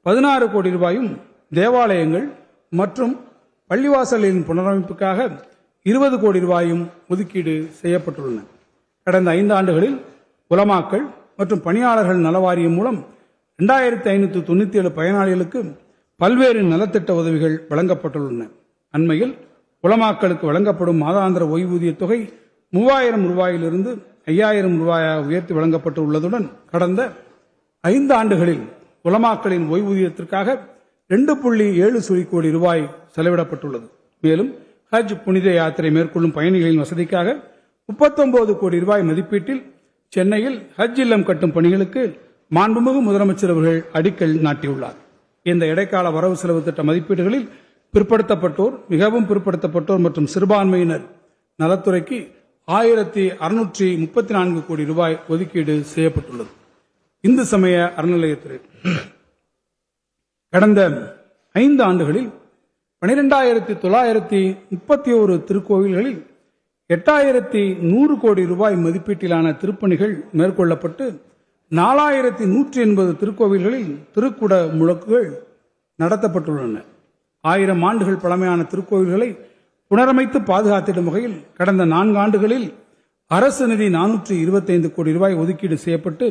16 கோடி ரூபாயும் தேவாலயங்கள் மற்றும் பள்ளிவாசலின் புனரமைப்புக்காக 20 கோடி ரூபாயும் ஒதுக்கீடு செய்யப்பட்டுள்ளன. கடந்த 5 ஆண்டுகளில் உலமாக்கள் மற்றும் பணியாளர்கள் நலவாரியம் மூலம் 2597 பயனாளிகளுக்கு பல்வேறு நலத்திட்ட உதவிகள் வழங்கப்பட்டுள்ளன. அண்மையில் உலமாக்களுக்கு வழங்கப்படும் மாதாந்திர ஓய்வூதிய தொகை 3000 ரூபாயிலிருந்து 5000 ரூபாயாக உயர்த்தி வழங்கப்பட்டு உள்ளதுடன் கடந்த 5 ஆண்டுகளில் உலமாக்களின் ஓய்வூதியத்திற்காக 2.7 கோடி ரூபாய் செலவிடப்பட்டுள்ளது. மேலும் ஹஜ் புனித யாத்திரை மேற்கொள்ளும் பயணிகளின் வசதிக்காக 39 கோடி ரூபாய் மதிப்பீட்டில் சென்னையில் ஹஜ் இல்லம் கட்டும் பணிகளுக்கு மாண்புமிகு முதலமைச்சர் அவர்கள் அடிக்கல் நாட்டியுள்ளார். இந்த இடைக்கால வரவு செலவு திட்ட மதிப்பீடுகளில் பிற்படுத்தப்பட்டோர், மிகவும் பிற்படுத்தப்பட்டோர் மற்றும் சிறுபான்மையினர் நலத்துறைக்கு 1634 கோடி ரூபாய் ஒதுக்கீடு செய்யப்பட்டுள்ளது. இந்து சமய அறநிலையத்துறை கடந்த 5 ஆண்டுகளில் 12931 திருக்கோவில்களில் 8100 கோடி ரூபாய் மதிப்பீட்டிலான திருப்பணிகள் மேற்கொள்ளப்பட்டு 4180 திருக்கோவில்களில் திருக்குட முழக்குகள் நடத்தப்பட்டுள்ளன. 1000 ஆண்டுகள் பழமையான திருக்கோவில்களை புனரமைத்து பாதுகாத்திடும் வகையில் கடந்த 4 ஆண்டுகளில் அரசு நிதி 425 கோடி ரூபாய் ஒதுக்கீடு செய்யப்பட்டு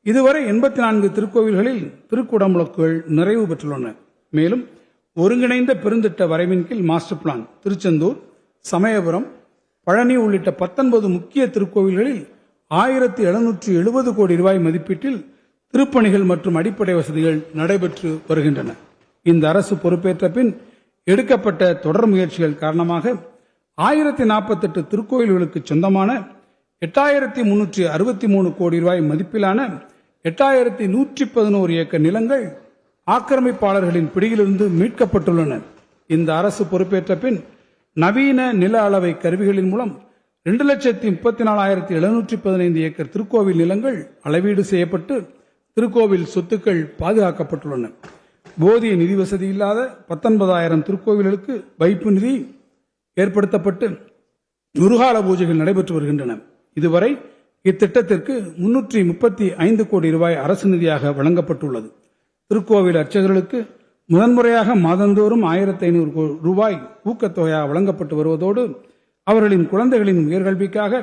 இதுவரை 84 திருக்கோவில்களில் திருக்குடமுழக்குகள் நிறைவு பெற்றுள்ளன. மேலும் ஒருங்கிணைந்த பெருந்திட்ட வரைவின் கீழ் மாஸ்டர் பிளான் திருச்செந்தூர், சமயபுரம், பழனி உள்ளிட்ட 19 முக்கிய திருக்கோவில்களில் 1770 கோடி ரூபாய் மதிப்பீட்டில் திருப்பணிகள் மற்றும் அடிப்படை வசதிகள் நடைபெற்று வருகின்றன. இந்த அரசு பொறுப்பேற்ற பின் எடுக்கப்பட்ட தொடர் முயற்சிகள் காரணமாக 1048 திருக்கோயில்களுக்கு சொந்தமான 8363 கோடி ரூபாய் மதிப்பிலான 8111 ஏக்கர் நிலங்கள் ஆக்கிரமிப்பாளர்களின் பிடியிலிருந்து மீட்கப்பட்டுள்ளன. இந்த அரசு பொறுப்பேற்ற பின் நவீன நில அளவை கருவிகளின் மூலம் 2,34,715 ஏக்கர் திருக்கோவில் நிலங்கள் அளவீடு செய்யப்பட்டு திருக்கோவில் சொத்துக்கள் பாதுகாக்கப்பட்டுள்ளன. போதிய நிதி வசதி இல்லாத 19,000 திருக்கோவில்களுக்கு வைப்பு நிதி ஏற்படுத்தப்பட்டு குருகால பூஜைகள் நடைபெற்று வருகின்றன. இதுவரை இத்திட்டத்திற்கு 335 கோடி ரூபாய் அரசு நிதியாக வழங்கப்பட்டுள்ளது. திருக்கோவில் அர்ச்சகர்களுக்கு முதன்முறையாக மாதந்தோறும் 1500 ரூபாய் ஊக்கத்தொகையாக வழங்கப்பட்டு வருவதோடு அவர்களின் குழந்தைகளின் உயர்கல்விக்காக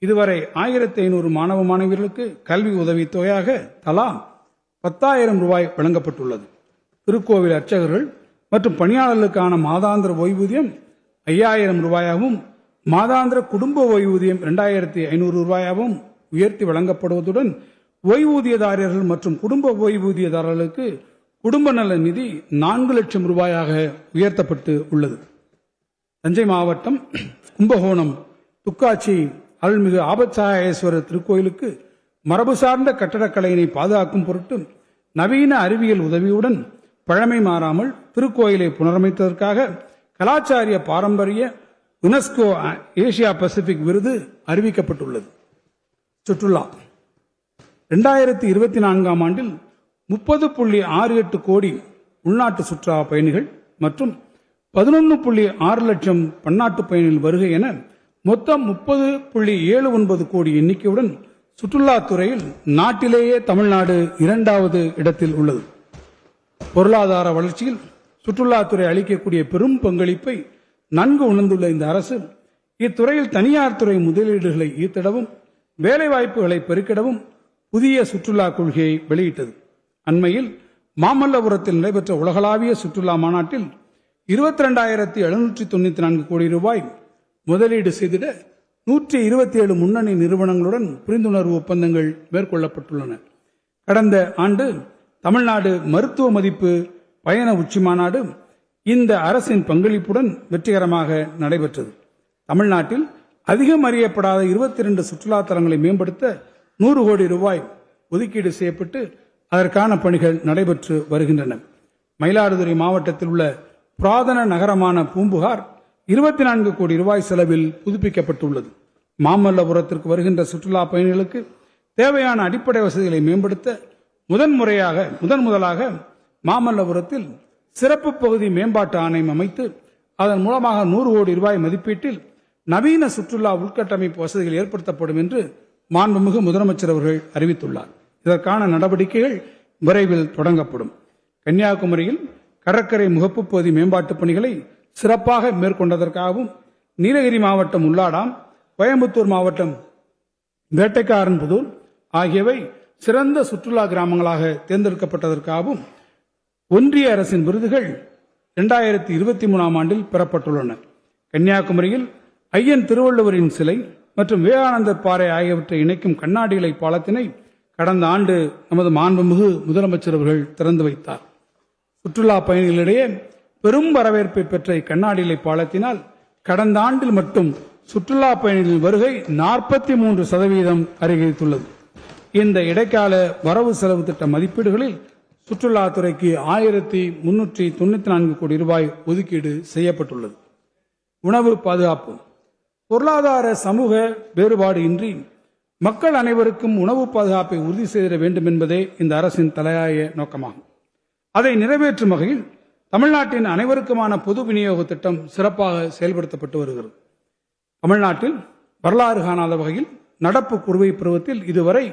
இதுவரை 1500 மாணவ மாணவியர்களுக்கு கல்வி உதவி தொகையாக தலா 10,000 ரூபாய் வழங்கப்பட்டுள்ளது. திருக்கோவில் அர்ச்சகர்கள் மற்றும் பணியாளர்களுக்கான மாதாந்திர ஓய்வூதியம் 5000 ரூபாயாகவும் மாதாந்திர குடும்ப ஓய்வூதியம் 2500 ரூபாயாகவும் உயர்த்தி வழங்கப்படுவதுடன் ஓய்வூதியதாரர்கள் மற்றும் குடும்ப ஓய்வூதியதாரர்களுக்கு குடும்ப நல நிதி 4 லட்சம் ரூபாயாக உயர்த்தப்பட்டு உள்ளது. தஞ்சை மாவட்டம் கும்பகோணம் துக்காட்சி அருள்மிகு ஆபத்சகாயேஸ்வரர் திருக்கோயிலுக்கு மரபு சார்ந்த கட்டடக்கலையினை பாதுகாக்கும் பொருட்டு நவீன அறிவியல் உதவியுடன் பழமை மாறாமல் திருக்கோயிலை புனரமைத்ததற்காக கலாச்சாரிய பாரம்பரிய யுனெஸ்கோ ஏசியா பசிபிக் விருது அறிவிக்கப்பட்டுள்ளது. சுற்றுலா 2024 ஆண்டில் 30.68 கோடி உள்நாட்டு சுற்றுலா பயணிகள் மற்றும் 11.6 லட்சம் பன்னாட்டு பயணிகள் வருகை என மொத்தம் 30.79 கோடி எண்ணிக்கையுடன் சுற்றுலாத்துறையில் நாட்டிலேயே தமிழ்நாடு 2வது இடத்தில் உள்ளது. பொருளாதார வளர்ச்சியில் சுற்றுலாத்துறை அளிக்கக்கூடிய பெரும் பங்களிப்பை நன்கு உணர்ந்துள்ள இந்த அரசு இத்துறையில் தனியார் துறை முதலீடுகளை ஈர்த்திடவும் வேலைவாய்ப்புகளை பெருக்கிடவும் புதிய சுற்றுலா கொள்கையை வெளியிட்டது. அண்மையில் மாமல்லபுரத்தில் நடைபெற்ற உலகளாவிய சுற்றுலா மாநாட்டில் 22,794 கோடி ரூபாய் முதலீடு செய்திட 127 முன்னணி நிறுவனங்களுடன் புரிந்துணர்வு ஒப்பந்தங்கள் மேற்கொள்ளப்பட்டுள்ளன. கடந்த ஆண்டு தமிழ்நாடு மருத்துவ மதிப்பு பயண உச்சி மாநாடு இந்த அரசின் பங்களிப்புடன் வெற்றிகரமாக நடைபெற்றது. தமிழ்நாட்டில் அதிகம் அறியப்படாத 22 சுற்றுலா தலங்களை மேம்படுத்த 100 கோடி ரூபாய் ஒதுக்கீடு செய்யப்பட்டு அதற்கான பணிகள் நடைபெற்று வருகின்றன. மயிலாடுதுறை மாவட்டத்தில் உள்ள புராதன நகரமான பூம்புகார் 24 கோடி ரூபாய் செலவில் புதுப்பிக்கப்பட்டுள்ளது. மாமல்லபுரத்திற்கு வருகின்ற சுற்றுலா பயணிகளுக்கு தேவையான அடிப்படை வசதிகளை மேம்படுத்த முதன் முதலாக மாமல்லபுரத்தில் சிறப்பு பகுதி மேம்பாட்டு ஆணையம் அமைத்து அதன் மூலமாக 100 கோடி ரூபாய் மதிப்பீட்டில் நவீன சுற்றுலா உள்கட்டமைப்பு வசதிகள் ஏற்படுத்தப்படும் என்று மாண்புமிகு முதலமைச்சர் அவர்கள் அறிவித்துள்ளார். இதற்கான நடவடிக்கைகள் விரைவில் தொடங்கப்படும். கன்னியாகுமரியில் கடற்கரை முகப்பு பகுதி மேம்பாட்டுப் பணிகளை சிறப்பாக மேற்கொண்டதற்காகவும், நீலகிரி மாவட்டம் உள்ளாடாம், கோயம்புத்தூர் மாவட்டம் வேட்டைக்காரன்புதூர் ஆகியவை சிறந்த சுற்றுலா கிராமங்களாக தேர்ந்தெடுக்கப்பட்டதற்காகவும் ஒன்றிய அரசின் விருதுகள் 2023 ஆண்டில் பெறப்பட்டுள்ளன. கன்னியாகுமரியில் ஐயன் திருவள்ளுவரின் சிலை மற்றும் விவேகானந்தர் பாறை ஆகியவற்றை இணைக்கும் கண்ணாடி இலை பாலத்தினை கடந்த ஆண்டு நமது மாண்புமிகு முதலமைச்சர் அவர்கள் திறந்து வைத்தார். சுற்றுலா பயணிகளிடையே பெரும் வரவேற்பை பெற்ற இக்கண்ணாடி இலை பாலத்தினால் கடந்த ஆண்டில் மட்டும் சுற்றுலா பயணிகளின் வருகை 43% அதிகரித்துள்ளது. இந்த இடைக்கால வரவு செலவு திட்ட மதிப்பீடுகளில் சுற்றுலாத்துறைக்கு 1394 கோடி ரூபாய் ஒதுக்கீடு செய்யப்பட்டுள்ளது. உணவு பாதுகாப்பு. பொருளாதார சமூக வேறுபாடு இன்றி மக்கள் அனைவருக்கும் உணவு பாதுகாப்பை உறுதி செய்திட வேண்டும் என்பதே இந்த அரசின் தலையாய நோக்கமாகும். அதை நிறைவேற்றும் வகையில் தமிழ்நாட்டின் அனைவருக்குமான பொது விநியோக திட்டம் சிறப்பாக செயல்படுத்தப்பட்டு வருகிறது. தமிழ்நாட்டில் வரலாறு காணாத வகையில் நடப்பு குறுவை பருவத்தில் இதுவரை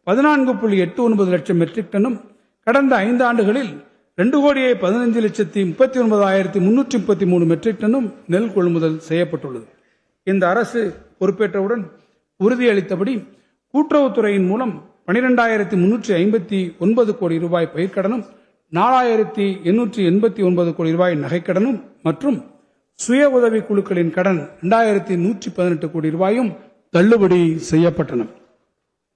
14.89 லட்சம் மெட்ரிக் டன்னும், கடந்த 5 ஆண்டுகளில் 2,15,39,333 மெட்ரிக் டன்னும் நெல் கொள்முதல் செய்யப்பட்டுள்ளது. இந்த அரசு பொறுப்பேற்றவுடன் உறுதியளித்தபடி கூட்டுறவுத்துறையின் மூலம் 12,359 கோடி ரூபாய் பயிர்க்கடனும், 4,889 கோடி ரூபாய் நகைக்கடனும் மற்றும் சுய உதவி குழுக்களின் கடன் 2,118 கோடி ரூபாயும் தள்ளுபடி செய்யப்பட்டன.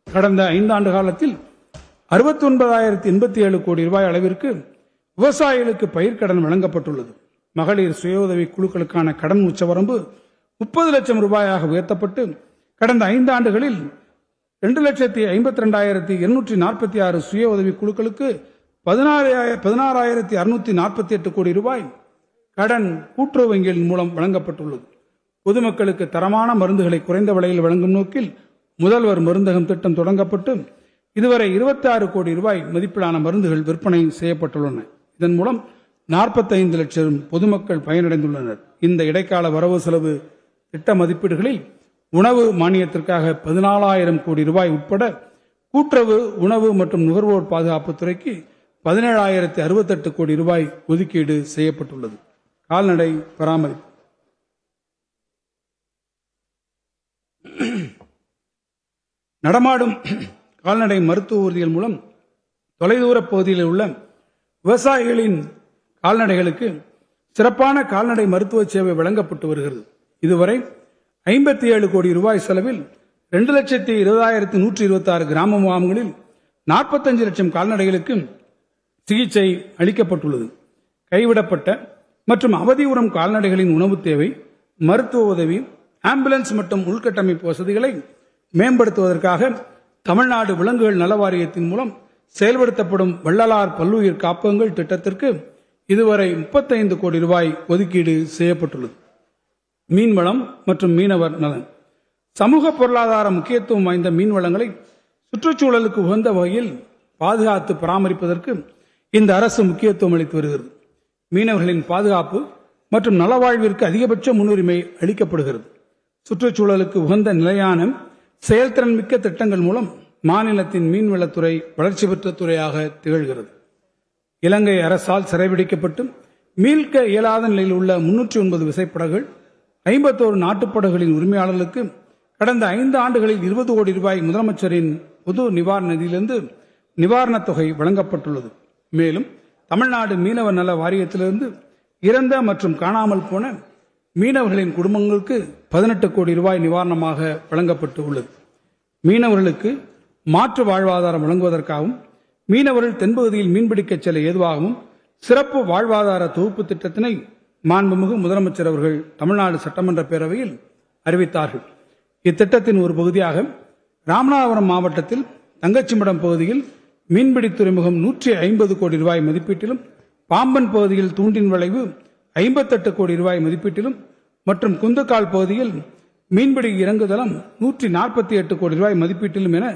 கடந்த 5 ஆண்டு காலத்தில் 69,087 கோடி ரூபாய் அளவிற்கு விவசாயிகளுக்கு பயிர்க்கடன் வழங்கப்பட்டுள்ளது. மகளிர் சுய உதவி குழுக்களுக்கான கடன் உச்சவரம்பு 30 லட்சம் ரூபாயாக உயர்த்தப்பட்டு கடந்த 5 ஆண்டுகளில் 2,52,246 சுய உதவி குழுக்களுக்கு 16,648 கோடி ரூபாய் கடன் கூட்டுறவு வங்கிகளின் மூலம் வழங்கப்பட்டுள்ளது. பொதுமக்களுக்கு தரமான மருந்துகளை குறைந்த விலையில் வழங்கும் நோக்கில் முதல்வர் மருந்தகம் திட்டம் தொடங்கப்பட்டு இதுவரை 26 கோடி ரூபாய் மதிப்பிலான மருந்துகள் விற்பனை செய்யப்பட்டுள்ளன. இதன் மூலம் 45 லட்சம் பொதுமக்கள் பயனடைந்துள்ளனர். இந்த இடைக்கால வரவு செலவு திட்ட மதிப்பீடுகளில் உணவு மானியத்திற்காக 14,000 கோடி ரூபாய் உட்பட கூட்டுறவு, உணவு மற்றும் நுகர்வோர் பாதுகாப்பு துறைக்கு 17,068 கோடி ரூபாய் ஒதுக்கீடு செய்யப்பட்டுள்ளது. கால்நடை பராமரிப்பு. நடமாடும் கால்நடை மருத்துவ ஊர்திகள் மூலம் தொலைதூர பகுதியில் உள்ள விவசாயிகளின் கால்நடைகளுக்கு சிறப்பான கால்நடை மருத்துவ சேவை வழங்கப்பட்டு வருகிறது. இதுவரை 57 கோடி ரூபாய் செலவில் 2,20,126 கிராம முகாம்களில் 45 லட்சம் கால்நடைகளுக்கு சிகிச்சை அளிக்கப்பட்டுள்ளது. கைவிடப்பட்ட மற்றும் அவதியுறும் கால்நடைகளின் உணவு தேவை, மருத்துவ உதவி, ஆம்புலன்ஸ் மற்றும் உள்கட்டமைப்பு வசதிகளை மேம்படுத்துவதற்காக தமிழ்நாடு விலங்குகள் நல வாரியத்தின் மூலம் செயல்படுத்தப்படும் வள்ளலார் பல்லுயிர் காப்பகங்கள் திட்டத்திற்கு இதுவரை 35 கோடி ரூபாய் ஒதுக்கீடு செய்யப்பட்டுள்ளது. மீன்வளம் மற்றும் மீனவர் நலன். சமூக பொருளாதார முக்கியத்துவம் வாய்ந்த மீன் வளங்களை சுற்றுச்சூழலுக்கு உகந்த வகையில் பாதுகாத்து பராமரிப்பதற்கு இந்த அரசு முக்கியத்துவம் அளித்து வருகிறது. மீனவர்களின் பாதுகாப்பு மற்றும் நலவாழ்விற்கு அதிகபட்ச முன்னுரிமை அளிக்கப்படுகிறது. சுற்றுச்சூழலுக்கு உகந்த நிலையான செயல்திறன் மிக்க திட்டங்கள் மூலம் மாநிலத்தின் மீன்வளத்துறை வளர்ச்சி பெற்ற துறையாக திகழ்கிறது. இலங்கை அரசால் சிறைபிடிக்கப்பட்டு மீட்க இயலாத நிலையில் உள்ள 309 விசைப்படகுகள், 51 நாட்டுப்படகுகளின் உரிமையாளர்களுக்கு கடந்த 5 ஆண்டுகளில் 20 கோடி ரூபாய் முதலமைச்சரின் பொது நிவாரண நிதியிலிருந்து நிவாரணத் தொகை வழங்கப்பட்டுள்ளது. மேலும் தமிழ்நாடு மீனவ நல வாரியத்திலிருந்து இறந்த மற்றும் காணாமல் போன மீனவர்களின் குடும்பங்களுக்கு 18 கோடி ரூபாய் நிவாரணமாக வழங்கப்பட்டு உள்ளது. மீனவர்களுக்கு மாற்று வாழ்வாதாரம் வழங்குவதற்காகவும் மீனவர்கள் தென்பகுதியில் மீன்பிடிக்க செல்ல ஏதுவாகவும் சிறப்பு வாழ்வாதார தொகுப்பு திட்டத்தினை மாண்புமிகு முதலமைச்சர் அவர்கள் தமிழ்நாடு சட்டமன்ற பேரவையில் அறிவித்தார்கள். இத்திட்டத்தின் ஒரு பகுதியாக ராமநாதபுரம் மாவட்டத்தில் தங்கச்சிமடம் பகுதியில் மீன்பிடி துறைமுகம் 150 கோடி ரூபாய் மதிப்பீட்டிலும், பாம்பன் பகுதியில் தூண்டின் விளைவு 58 கோடி ரூபாய் மதிப்பீட்டிலும் மற்றும் குந்தக்கால் பகுதியில் மீன்பிடி இறங்குதளம் 148 கோடி ரூபாய் மதிப்பீட்டிலும் என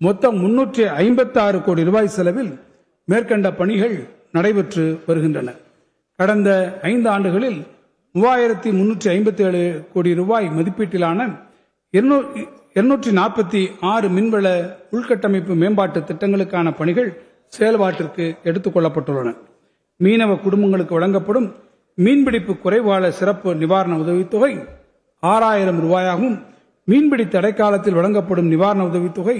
மொத்தம் 356 கோடி ரூபாய் செலவில் மேற்கண்ட பணிகள் நடைபெற்று வருகின்றன. கடந்த 5 ஆண்டுகளில் 3,357 கோடி ரூபாய் மதிப்பீட்டிலான 246 மீன்வள உள்கட்டமைப்பு மேம்பாட்டு திட்டங்களுக்கான பணிகள் செயல்பாட்டிற்கு எடுத்துக் கொள்ளப்பட்டுள்ளன. மீனவ குடும்பங்களுக்கு வழங்கப்படும் மீன்பிடிப்பு குறைவாளர் சிறப்பு நிவாரண உதவித்தொகை 6000 ரூபாயாகவும் மீன்பிடி தடைக்காலத்தில் வழங்கப்படும் நிவாரண உதவித்தொகை